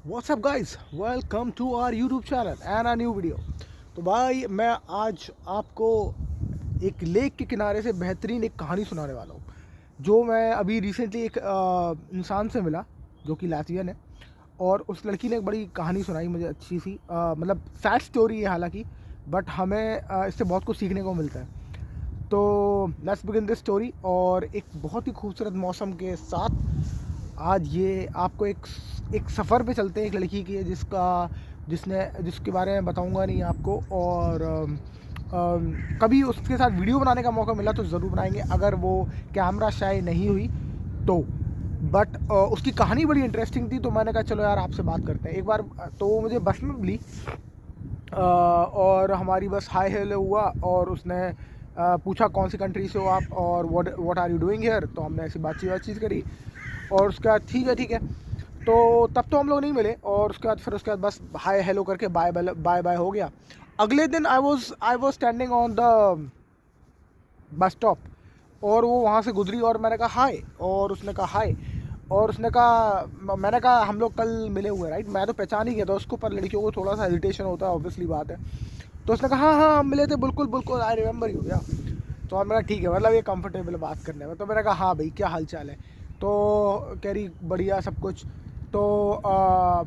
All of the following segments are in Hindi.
WhatsApp guys, welcome to our YouTube channel and a new video. तो भाई मैं आज आपको एक लेक के किनारे से बेहतरीन एक कहानी सुनाने वाला हूँ, जो मैं अभी रिसेंटली एक इंसान से मिला जो कि लातवियन है। और उस लड़की ने एक बड़ी कहानी सुनाई मुझे, अच्छी सी मतलब सैड स्टोरी है हालांकि, बट हमें इससे बहुत कुछ सीखने को मिलता है। तो लेट्स बिगिन दिस स्टोरी। और एक बहुत ही खूबसूरत मौसम के साथ आज ये आपको एक सफ़र पे चलते हैं एक लड़की की, जिसके बारे में बताऊंगा नहीं आपको। और कभी उसके साथ वीडियो बनाने का मौका मिला तो ज़रूर बनाएंगे, अगर वो कैमरा शाय नहीं हुई तो। बट उसकी कहानी बड़ी इंटरेस्टिंग थी, तो मैंने कहा चलो यार आपसे बात करते हैं एक बार। तो वो मुझे बस में मिली और हमारी बस हाय हेलो हुआ, और उसने पूछा कौन सी कंट्री से हो आप और what are you doing here. तो हमने ऐसी बातचीत करी, और उसके बाद ठीक है। तो तब तो हम लोग नहीं मिले, और उसके बाद बस हाय हेलो करके बाय बाय बाय हो गया। अगले दिन I was standing on the bus stop, और वो वहाँ से गुजरी, और मैंने कहा हाय, और उसने कहा हाय। और उसने कहा, मैंने कहा हम लोग कल मिले हुए राइट। मैं तो पहचान ही गया था उसको, पर लड़कियों को थोड़ा सा हेजिटेशन होता है, ऑब्वियसली बात है। तो उसने कहा हाँ हाँ हम मिले थे, बिल्कुल बिल्कुल, आई रिमेंबर यू या। तो अब मेरा ठीक है, मतलब ये कंफर्टेबल बात करने में। तो मैंने कहा हाँ भाई क्या हाल चाल है। तो कह रही बढ़िया सब कुछ। तो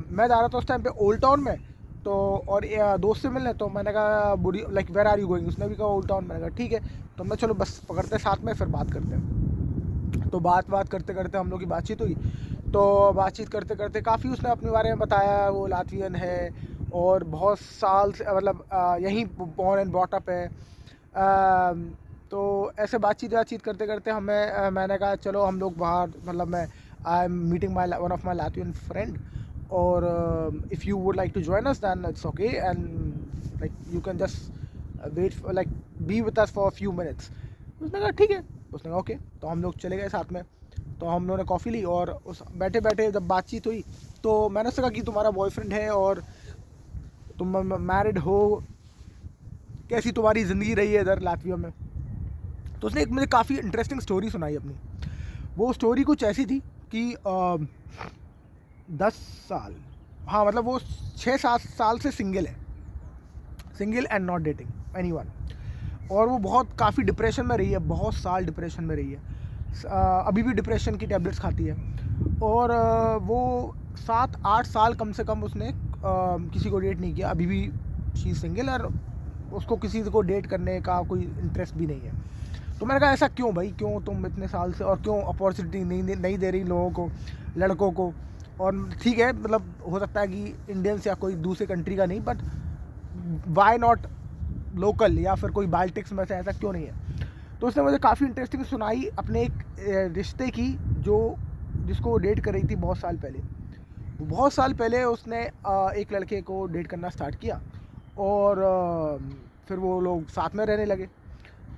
मैं जा रहा था उस टाइम पे ओल्ड टाउन में। तो और दोस्त से मिलने, तो मैंने कहा बुरी like where are you going, उसने भी कहा ओल्ड टाउन। मैंने कहा ठीक है। तो मैं चलो बस पकड़ते साथ में, फिर बात करते हैं। तो बात करते करते हम लोग की बातचीत हुई। तो बातचीत करते करते काफ़ी उसने अपने बारे में बताया, वो लातवियन है और बहुत साल से मतलब यहीं बॉर्न एंड ब्रॉट अप है। तो ऐसे बातचीत करते करते मैंने कहा चलो हम लोग बाहर, मतलब मैं I am meeting my one of my Latvian friend, और if you would like to join us then it's okay, and like you can just wait like be with us for few minutes. उसने कहा ठीक है। उसने कहा ओके। तो हम लोग चले गए साथ में। तो हम लोगों ने कॉफ़ी ली, और उस बैठे बैठे जब बातचीत हुई, तो मैंने उससे कहा कि तुम्हारा बॉयफ्रेंड है और तुम मैरिड हो, कैसी तुम्हारी ज़िंदगी रही है इधर लातविया में। तो उसने एक मुझे काफ़ी इंटरेस्टिंग स्टोरी सुनाई अपनी। वो स्टोरी कुछ ऐसी थी कि 10 साल, हाँ मतलब वो 6-7 साल से सिंगल है, single and not dating any one. और वो बहुत काफ़ी डिप्रेशन में रही है, बहुत साल डिप्रेशन में रही है। अभी भी डिप्रेशन की टैबलेट्स खाती है। और वो 7-8 साल कम से कम उसने किसी को डेट नहीं किया, अभी भी शी सिंगल, और उसको किसी को डेट करने का कोई इंटरेस्ट भी नहीं है। तो मैंने कहा ऐसा क्यों भाई, क्यों तुम इतने साल से, और क्यों अपॉर्चुनिटी नहीं दे रही लोगों को, लड़कों को। और ठीक है, मतलब हो सकता है कि इंडियंस या कोई दूसरे कंट्री का नहीं, बट वाई नॉट लोकल या फिर कोई बाल्टिक्स में से, ऐसा क्यों नहीं है। तो उसने मुझे काफ़ी इंटरेस्टिंग सुनाई अपने एक रिश्ते की, जो जिसको वो डेट कर रही थी बहुत साल पहले। बहुत साल पहले उसने एक लड़के को डेट करना स्टार्ट किया, और फिर वो लोग साथ में रहने लगे।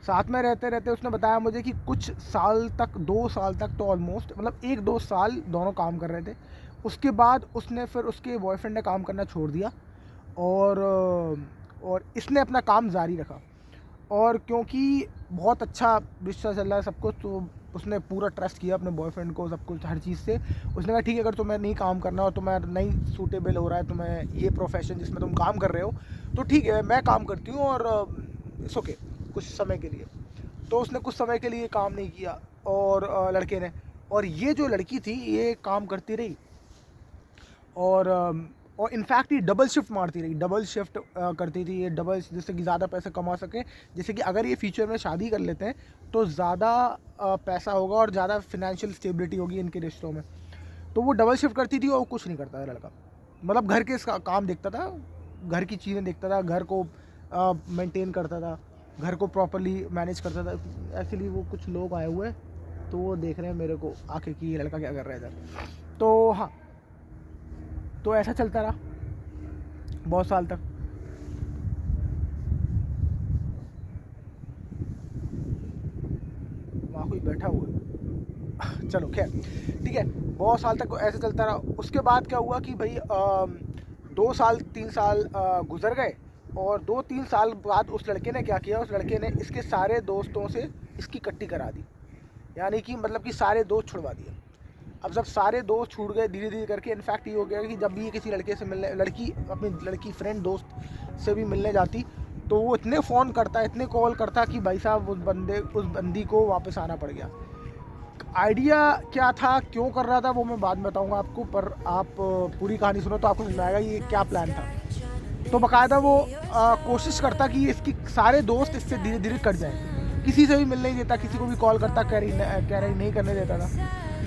साथ में रहते रहते उसने बताया मुझे कि कुछ साल तक, 2 साल तक तो ऑलमोस्ट, मतलब 1-2 साल दोनों काम कर रहे थे। उसके बाद उसने फिर उसके बॉयफ्रेंड ने काम करना छोड़ दिया, और इसने अपना काम जारी रखा। और क्योंकि बहुत अच्छा रिश्ता चल रहा है सब कुछ, तो उसने पूरा ट्रस्ट किया अपने बॉयफ्रेंड को, सब कुछ हर चीज़ से। उसने कहा ठीक है, अगर तुम्हें नहीं काम करना और तुम्हें नहीं सूटेबल हो रहा है, तुम्हें ये प्रोफेशन जिसमें तुम काम कर रहे हो, तो ठीक है मैं काम करती हूँ, और इट्स ओके कुछ समय के लिए। तो उसने कुछ समय के लिए काम नहीं किया, और लड़के ने, और ये जो लड़की थी ये काम करती रही, और और इनफैक्ट ये डबल शिफ्ट मारती रही, डबल शिफ्ट करती थी ये, डबल, जिससे कि ज़्यादा पैसे कमा सके। जैसे कि अगर ये फ्यूचर में शादी कर लेते हैं तो ज़्यादा पैसा होगा और ज़्यादा फिनेंशियल स्टेबिलिटी होगी इनके रिश्तों में। तो वो डबल शिफ्ट करती थी, और वो कुछ नहीं करता था लड़का, मतलब घर के काम देखता था, घर की चीज़ें देखता था, घर को मेंटेन करता था, घर को प्रॉपरली मैनेज करता था। एक्चुअली वो कुछ लोग आए हुए हैं, तो वो देख रहे हैं मेरे को आके कि ये लड़का क्या कर रहा है इधर। तो हाँ, तो ऐसा चलता रहा बहुत साल तक। वहाँ कोई बैठा हुआ है। चलो खैर, ठीक है, बहुत साल तक ऐसे चलता रहा। उसके बाद क्या हुआ कि भाई 2 साल 3 साल गुजर गए, और 2-3 साल बाद उस लड़के ने क्या किया, उस लड़के ने इसके सारे दोस्तों से इसकी कट्टी करा दी, यानी कि मतलब कि सारे दोस्त छुड़वा दिए। अब जब सारे दोस्त छूट गए धीरे धीरे करके, इनफैक्ट ये हो गया कि जब भी ये किसी लड़के से मिलने, लड़की अपनी लड़की फ्रेंड दोस्त से भी मिलने जाती, तो वो इतने फ़ोन करता, इतने कॉल करता कि भाई साहब उस बंदी को वापस आना पड़ गया। आइडिया क्या था, क्यों कर रहा था, वो मैं बाद में बताऊंगा आपको, पर आप पूरी कहानी सुनो तो आपको समझ में आएगा ये क्या प्लान था। तो बाकायदा वो कोशिश करता कि इसकी सारे दोस्त इससे धीरे धीरे कट जाएं, किसी से भी मिलने नहीं देता, किसी को भी कॉल करता, कह रही नहीं करने देता था।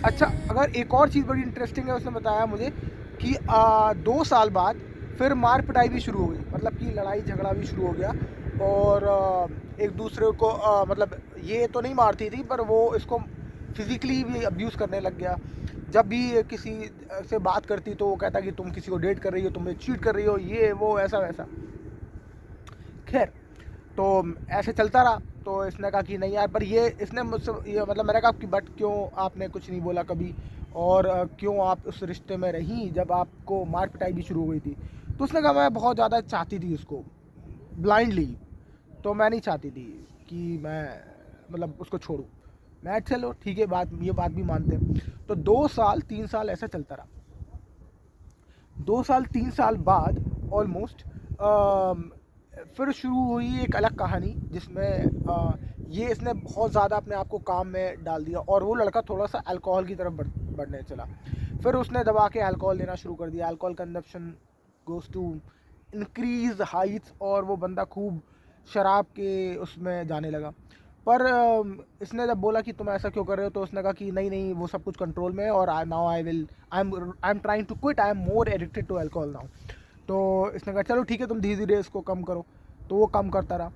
अच्छा, अगर एक और चीज़ बड़ी इंटरेस्टिंग है, उसने बताया मुझे कि 2 साल बाद फिर मार पिटाई भी शुरू हो गई, मतलब कि लड़ाई झगड़ा भी शुरू हो गया, और एक दूसरे को मतलब ये तो नहीं मारती थी, पर वो इसको फिज़िकली भी अब्यूज़ करने लग गया। जब भी किसी से बात करती तो वो कहता कि तुम किसी को डेट कर रही हो, तुम चीट कर रही हो, ये वो ऐसा वैसा। खैर, तो ऐसे चलता रहा। तो इसने कहा कि नहीं यार, पर ये इसने मुझसे ये मतलब मैंने कहा कि बट क्यों आपने कुछ नहीं बोला कभी, और क्यों आप उस रिश्ते में रहीं जब आपको मार पिटाई भी शुरू हो गई थी। तो उसने कहा मैं बहुत ज़्यादा चाहती थी उसको ब्लाइंडली, तो मैं नहीं चाहती थी कि मैं मतलब उसको छोड़ूं। मैं चलो ठीक है, ये बात भी मानते हैं। तो 2 साल 3 साल ऐसा चलता रहा। 2 साल 3 साल बाद ऑलमोस्ट फिर शुरू हुई एक अलग कहानी, जिसमें ये इसने बहुत ज़्यादा अपने आप को काम में डाल दिया, और वो लड़का थोड़ा सा अल्कोहल की तरफ बढ़ने चला। फिर उसने दबा के अल्कोहल लेना शुरू कर दिया, alcohol consumption goes to increase heights, और वो बंदा खूब शराब के उसमें जाने लगा। पर इसने जब बोला कि तुम ऐसा क्यों कर रहे हो, तो उसने कहा कि नहीं नहीं, वो सब कुछ कंट्रोल में है, और now I am trying to quit, I am more addicted to alcohol now. तो इसने कहा चलो ठीक है, तुम धीरे धीरे इसको कम करो। तो वो कम करता रहा,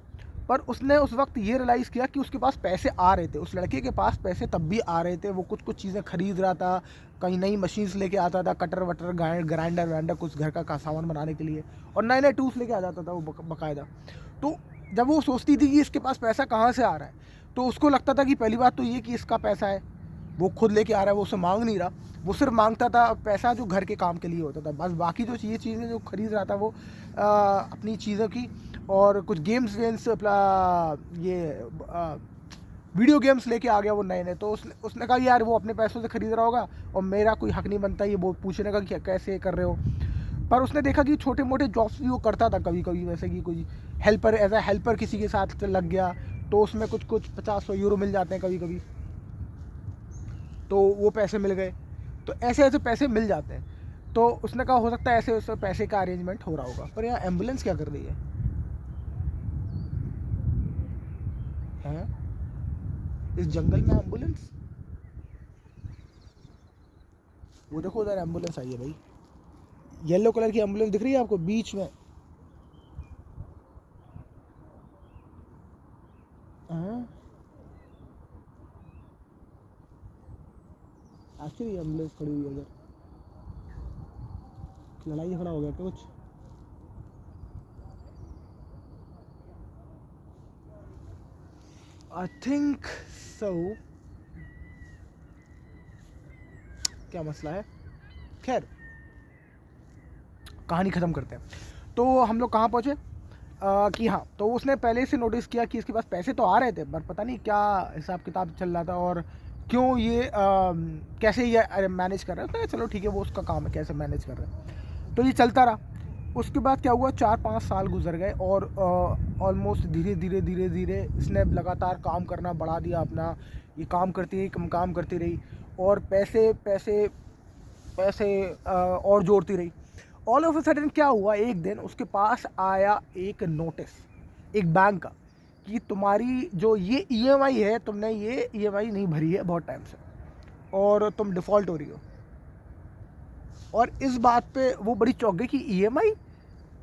पर उसने उस वक्त ये रियलाइज़ किया कि उसके पास पैसे आ रहे थे, उस लड़के के पास पैसे तब भी आ रहे थे। वो कुछ कुछ चीज़ें ख़रीद रहा था, कहीं नई मशीन्स लेके आता था, कटर वटर ग्राइंडर वाइंडर कुछ घर का सामान बनाने के लिए, और नए नए टूल्स लेके आ जाता था वो बाकायदा। तो जब वो सोचती थी कि इसके पास पैसा कहाँ से आ रहा है, तो उसको लगता था कि पहली बात तो ये कि इसका पैसा है, वो खुद लेके आ रहा है, वो उसे मांग नहीं रहा, वो सिर्फ मांगता था पैसा जो घर के काम के लिए होता था, बस बाकी जो ये चीज़ें जो खरीद रहा था वो अपनी चीज़ों की, और कुछ गेम्स ये वीडियो गेम्स लेके आ गया वो नए नए। तो उसने कहा यार वो अपने पैसों से खरीद रहा होगा, और मेरा कोई हक नहीं बनता ये वो पूछने का कि कैसे कर रहे हो। पर उसने देखा कि छोटे मोटे जॉब्स भी वो करता था कभी कभी, वैसे कि कोई हेल्पर, एज ए हेल्पर किसी के साथ लग गया, तो उसमें कुछ 50-100 यूरो मिल जाते हैं कभी कभी, तो वो पैसे मिल गए। तो ऐसे ऐसे पैसे मिल जाते हैं। तो उसने कहा हो सकता है ऐसे उससे पैसे का अरेंजमेंट हो रहा होगा। पर यहाँ एम्बुलेंस क्या कर रही है, हैं? इस जंगल में एम्बुलेंस, वो देखो उधर एम्बुलेंस आई है भाई, येलो कलर की एम्बुलेंस दिख रही है आपको बीच में? एक्चुअली एम्बुलेंस खड़ी हुई है उधर, लड़ाई झगड़ा हो गया क्या कुछ? आई थिंक सो, क्या मसला है? खैर, कहानी ख़त्म करते हैं। तो हम लोग कहाँ पहुँचे कि हाँ, तो उसने पहले से नोटिस किया कि इसके पास पैसे तो आ रहे थे, पर पता नहीं क्या हिसाब किताब चल रहा था, और क्यों ये कैसे ये मैनेज कर रहा है। तो चलो ठीक है, वो उसका काम है कैसे मैनेज कर रहा है। तो ये चलता रहा। उसके बाद क्या हुआ, 4-5 साल गुजर गए, और ऑलमोस्ट धीरे धीरे धीरे धीरे इसने लगातार काम करना बढ़ा दिया अपना। ये काम करती रही, काम करती रही, और पैसे पैसे पैसे और जोड़ती रही। ऑल ऑफ अ सडन क्या हुआ, एक दिन उसके पास आया एक नोटिस, एक बैंक का, कि तुम्हारी जो ये ईएमआई है, तुमने ये ईएमआई नहीं भरी है बहुत टाइम से, और तुम डिफ़ॉल्ट हो रही हो। और इस बात पे वो बड़ी चौंक गई कि ईएमआई।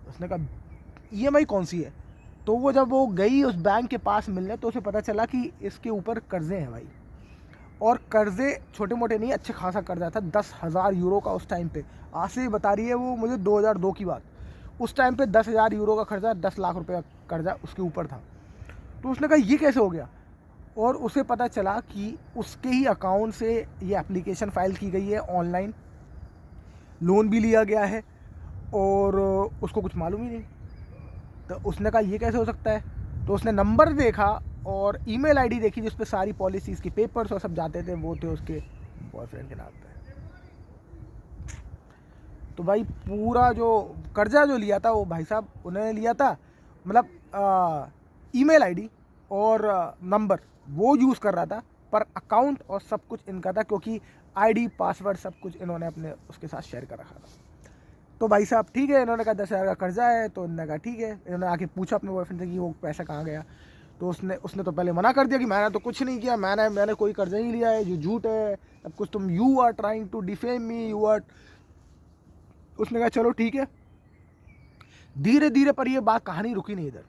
उसने कहा ईएमआई कौन सी है? तो वो जब वो गई उस बैंक के पास मिलने, तो उसे पता चला कि इसके ऊपर कर्जे हैं भाई, और कर्जे छोटे मोटे नहीं, अच्छे खासा कर्जा था, 10,000 यूरो का उस टाइम पे। आज से बता रही है वो मुझे 2002 की बात। उस टाइम पे 10,000 यूरो का कर्जा, 10 लाख रुपए का कर्जा उसके ऊपर था। तो उसने कहा ये कैसे हो गया, और उसे पता चला कि उसके ही अकाउंट से ये एप्लीकेशन फ़ाइल की गई है, ऑनलाइन लोन भी लिया गया है, और उसको कुछ मालूम ही नहीं। तो उसने कहा ये कैसे हो सकता है? तो उसने नंबर देखा और ईमेल आईडी देखी जिस पे सारी पॉलिसीज़ के पेपर्स और सब जाते थे, वो थे उसके बॉयफ्रेंड के नाम पे। तो भाई पूरा जो कर्जा जो लिया था वो भाई साहब उन्होंने लिया था, मतलब ईमेल आईडी और नंबर वो यूज़ कर रहा था, पर अकाउंट और सब कुछ इनका था, क्योंकि आईडी पासवर्ड सब कुछ इन्होंने अपने उसके साथ शेयर कर रखा था। तो भाई साहब ठीक है, इन्होंने कहा 10,000 का कर्जा है, तो इन्होंने कहा ठीक है। इन्होंने आके पूछा अपने बॉयफ्रेंड से कि वो पैसा कहाँ गया, तो उसने तो पहले मना कर दिया कि मैंने तो कुछ नहीं किया, मैंने कोई कर्जा नहीं लिया है, जो झूठ है सब कुछ, तुम you are trying to defame me, you are. उसने कहा चलो ठीक है। धीरे धीरे पर ये बात कहानी रुकी नहीं इधर।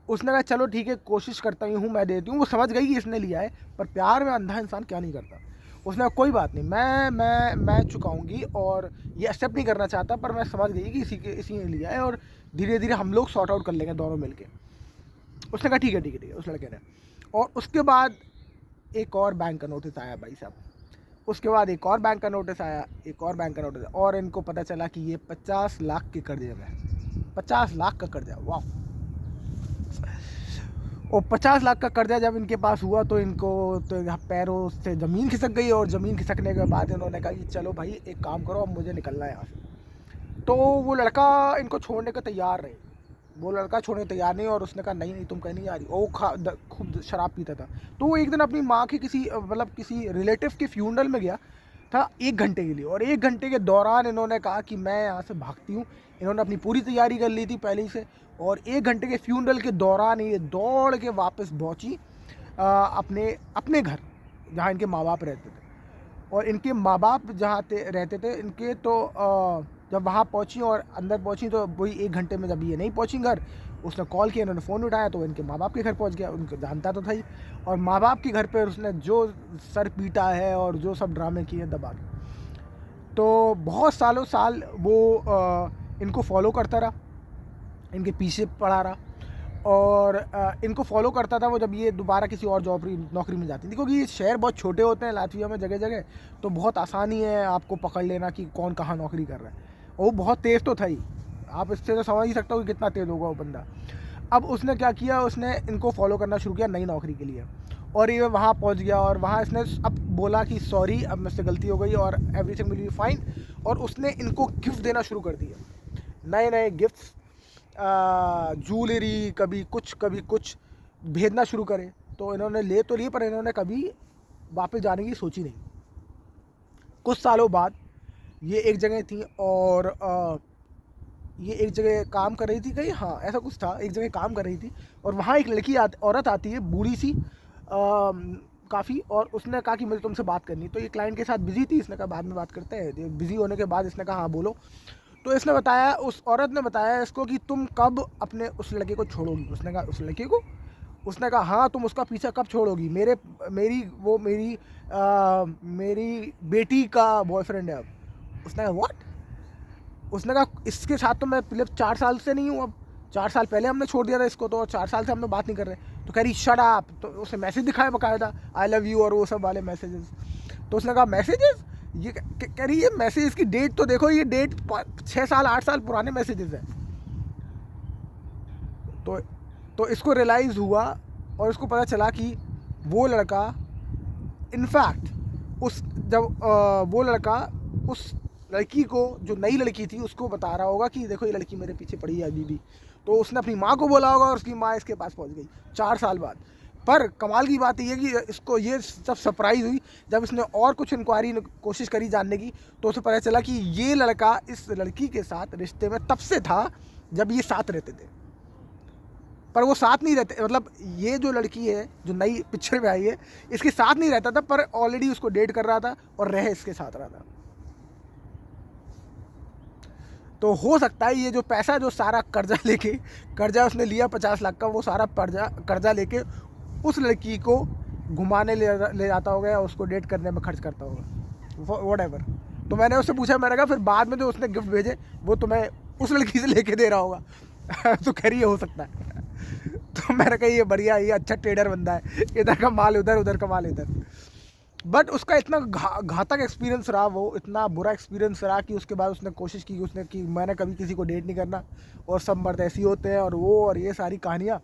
उसने कहा चलो ठीक है, कोशिश करता ही हूँ, मैं देती हूँ। वो समझ गई कि इसने लिया है, पर प्यार में अंधा इंसान क्या नहीं करता। उसने कहा कोई बात नहीं, मैं चुकाऊंगी, और ये एक्सेप्ट नहीं करना चाहता, पर मैं समझ गई कि इसी ने लिया है, और धीरे धीरे हम लोग सॉर्ट आउट कर लेंगे दोनों मिलके। उसने कहा ठीक है ठीक है ठीक है, उस लड़के ने। और उसके बाद एक और बैंक का नोटिस आया भाई साहब, उसके बाद एक और बैंक का नोटिस आया, एक और बैंक का नोटिस, और इनको पता चला कि ये 50 लाख के कर्जे में, 50 लाख का कर्जा, वाह। और 50 लाख का कर्जा जब इनके पास हुआ तो इनको तो पैरों से ज़मीन खिसक गई, और ज़मीन खिसकने के बाद इन्होंने कहा कि चलो भाई एक काम करो, अब मुझे निकलना है यहाँ से। तो वो लड़का इनको छोड़ने को तैयार नहीं, वो लड़का छोड़ने को तैयार नहीं, और उसने कहा नहीं नहीं तुम कहीं नहीं आ रही। वो खूब शराब पीता था। तो वो एक दिन अपनी माँ की किसी रिलेटिव के फ्यूनरल में गया था 1 घंटे के लिए, और 1 घंटे के दौरान इन्होंने कहा कि मैं यहाँ से भागती हूँ। इन्होंने अपनी पूरी तैयारी कर ली थी पहले ही से, और 1 घंटे के फ्यूनरल के दौरान ये दौड़ के वापस पहुँची अपने अपने घर, जहाँ इनके माँ बाप रहते थे। और इनके माँ बाप जहाँ रहते थे इनके, तो जब वहाँ पहुँची और अंदर पहुँची, तो वही 1 घंटे में जब ये नहीं पहुँची घर, उसने कॉल किया, इन्होंने फ़ोन उठाया, तो इनके माँ बाप के घर पहुँच गया। उनको जानता तो था ही, और माँ बाप के घर पे उसने जो सर पीटा है और जो सब ड्रामे किए दबा के। तो बहुत सालों साल वो इनको फॉलो करता रहा, इनके पीछे पड़ा रहा, और इनको फॉलो करता था वो जब ये दोबारा किसी और नौकरी में जाती थी, क्योंकि ये शहर बहुत छोटे होते हैं लातविया में जगह जगह, तो बहुत आसानी है आपको पकड़ लेना कि कौन कहाँ नौकरी कर रहा है। और वो बहुत तेज़ तो था ही, आप इससे तो समझ ही सकते हो कि कितना तेज़ होगा वो बंदा। अब उसने क्या किया, उसने इनको फॉलो करना शुरू किया नई नौकरी के लिए, और ये वहाँ पहुँच गया, और वहाँ इसने अब बोला कि सॉरी, अब मुझसे गलती हो गई और एवरीथिंग विल बी फाइन। और उसने इनको गिफ्ट देना शुरू कर दिया, नए नए गिफ्ट्स, ज्वेलरी, कभी कुछ भेजना शुरू करे। तो इन्होंने ले तो लिए, पर इन्होंने कभी वापस जाने की सोची नहीं। कुछ सालों बाद ये एक जगह थी, और ये एक जगह काम कर रही थी कहीं, हाँ ऐसा कुछ था, एक जगह काम कर रही थी, और वहाँ एक लड़की औरत आती है, बूढ़ी सी काफ़ी, और उसने कहा कि मुझे तुमसे बात करनी। तो ये क्लाइंट के साथ बिजी थी, इसने कहा बाद में बात करते हैं। बिजी होने के बाद इसने कहा हाँ बोलो। तो इसने बताया, उस औरत ने बताया इसको कि तुम कब अपने उस लड़के को छोड़ोगी। उसने कहा उस लड़के को? उसने कहा हाँ, तुम उसका पीछा कब छोड़ोगी? मेरी बेटी का बॉयफ्रेंड है अब। उसने कहा व्हाट? उसने कहा इसके साथ तो मैं पिछले 4 साल से नहीं हूँ, अब 4 साल पहले हमने छोड़ दिया था इसको, तो 4 साल से हम लोग बात नहीं कर रहे। तो कह रही शट अप। तो उसने मैसेज दिखाया बकायदा, आई लव यू और वो सब वाले मैसेजेस। तो उसने कहा मैसेजेस? ये कह रही है मैसेज की डेट तो देखो, ये डेट 6 साल 8 साल पुराने मैसेजेस हैं। तो इसको रियलाइज़ हुआ, और इसको पता चला कि वो लड़का इनफैक्ट वो लड़का उस लड़की को, जो नई लड़की थी, उसको बता रहा होगा कि देखो ये लड़की मेरे पीछे पड़ी है अभी भी। तो उसने अपनी माँ को बोला होगा, और उसकी माँ इसके पास पहुँच गई 4 साल बाद। पर कमाल की बात ये है कि इसको ये सब सरप्राइज़ हुई जब इसने और कुछ इंक्वायरी कोशिश करी जानने की, तो उसे पता चला कि ये लड़का इस लड़की के साथ रिश्ते में तब से था जब ये साथ रहते थे। पर वो साथ नहीं रहते, मतलब ये जो लड़की है जो नई पिक्चर में आई है, इसके साथ नहीं रहता था, पर ऑलरेडी उसको डेट कर रहा था और रह इसके साथ रहा था। तो हो सकता है ये जो पैसा, जो सारा कर्जा उसने लिया 50 लाख का, वो सारा कर्जा लेके उस लड़की को घुमाने ले जाता होगा, या उसको डेट करने में खर्च करता होगा, व्हाटएवर। तो मैंने उससे पूछा, मैंने कहा फिर बाद में जो उसने गिफ्ट भेजे वो तुम्हें उस लड़की से लेके दे रहा होगा। तो कह रही है हो सकता है। तो मैंने कहा ये बढ़िया, ये अच्छा ट्रेडर बंदा है, इधर का माल उधर, उधर का माल इधर। बट उसका इतना घातक एक्सपीरियंस रहा, वो इतना बुरा एक्सपीरियंस रहा कि उसके बाद उसने कोशिश की, कि मैंने कभी किसी को डेट नहीं करना, और सब मर्द ऐसे ही होते हैं, और वो और ये सारी कहानियाँ।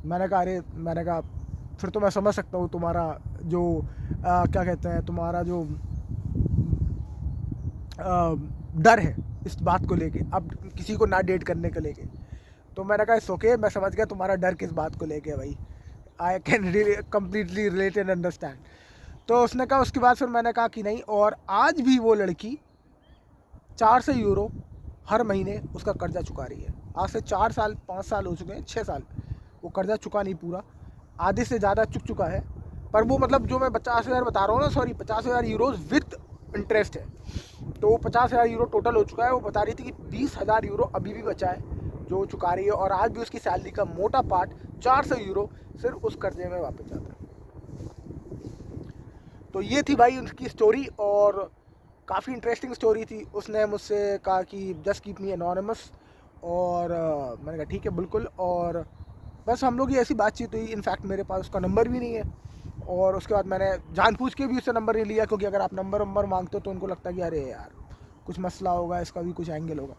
मैंने कहा फिर तो मैं समझ सकता हूँ तुम्हारा जो क्या कहते हैं, तुम्हारा जो डर है इस बात को लेके, अब किसी को ना डेट करने को लेके। तो मैंने कहा इट्स ओके, मैं समझ गया तुम्हारा डर किस बात को लेके है भाई, I can completely relate and understand. तो उसने कहा, उसके बाद फिर मैंने कहा कि नहीं, और आज भी वो लड़की 400 यूरो हर महीने उसका कर्जा चुका रही है। आज से 4 साल 5 साल हो चुके हैं, 6 साल वो कर्जा चुका नहीं पूरा, आधे से ज़्यादा चुक चुका है। पर वो मतलब जो मैं 50,000 बता रहा हूँ ना, सॉरी 50,000 यूरोज़ विथ इंटरेस्ट है, तो वो 50,000 यूरो टोटल हो चुका है। वो बता रही थी कि 20,000 यूरो अभी भी बचा है जो चुका रही है, और आज भी उसकी सैलरी का मोटा पार्ट 400 यूरो सिर्फ उस कर्जे में वापस जाता है। तो ये थी भाई उनकी स्टोरी, और काफ़ी इंटरेस्टिंग स्टोरी थी। उसने मुझसे कहा कि जस्ट कीप मी एनोनिमस, और मैंने कहा ठीक है बिल्कुल। और बस हम लोग की ऐसी बातचीत हुई। इनफैक्ट मेरे पास उसका नंबर भी नहीं है, और उसके बाद मैंने जानबूझ के भी उससे नंबर नहीं लिया, क्योंकि अगर आप नंबर मांगते हो तो उनको लगता है कि अरे यार कुछ मसला होगा, इसका भी कुछ एंगल होगा।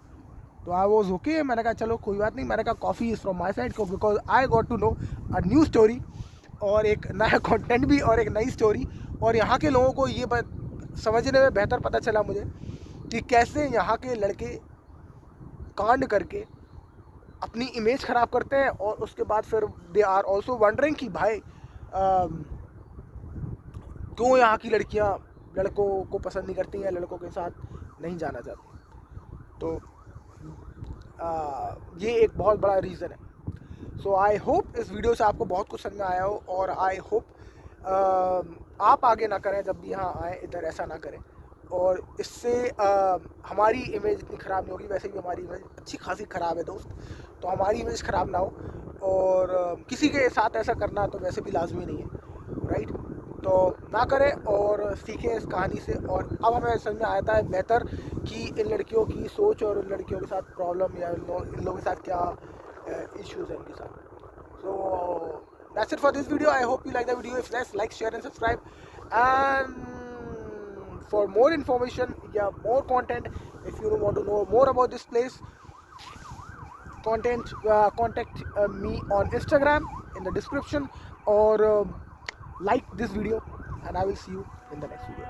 तो आई वॉज ओके, मैंने कहा चलो कोई बात नहीं। मैंने कहा coffee is from my side, because I got to know a new story, और एक नया कंटेंट भी, और एक नई स्टोरी। और यहाँ के लोगों को ये समझने में बेहतर पता चला मुझे कि कैसे यहाँ के लड़के कांड करके अपनी इमेज ख़राब करते हैं, और उसके बाद फिर दे आर ऑल्सो वंडरिंग कि भाई क्यों यहाँ की लड़कियाँ लड़कों को पसंद नहीं करती हैं, लड़कों के साथ नहीं जाना चाहती। तो ये एक बहुत बड़ा रीज़न है। सो आई होप इस वीडियो से आपको बहुत कुछ समझ में आया हो, और आई होप आप आगे ना करें, जब भी यहाँ आए इधर ऐसा ना करें, और इससे हमारी इमेज इतनी ख़राब नहीं होगी। वैसे भी हमारी इमेज अच्छी खासी ख़राब है दोस्त, तो हमारी इमेज ख़राब ना हो। और किसी के साथ ऐसा करना तो वैसे भी लाजमी नहीं है, राइट। तो ना करें और सीखें इस कहानी से। और अब हमें समझ में आता है बेहतर कि इन लड़कियों की सोच और इन लड़कियों के साथ प्रॉब्लम, या इन लोगों के साथ क्या इश्यूज़ हैं इनके साथ। So that's it for this video. I hope you like the video. If yes, like, share and subscribe. And for more information, yeah, more content, if you want to know more about this place, contact me on Instagram in the description, or like this video, and I will see you in the next video.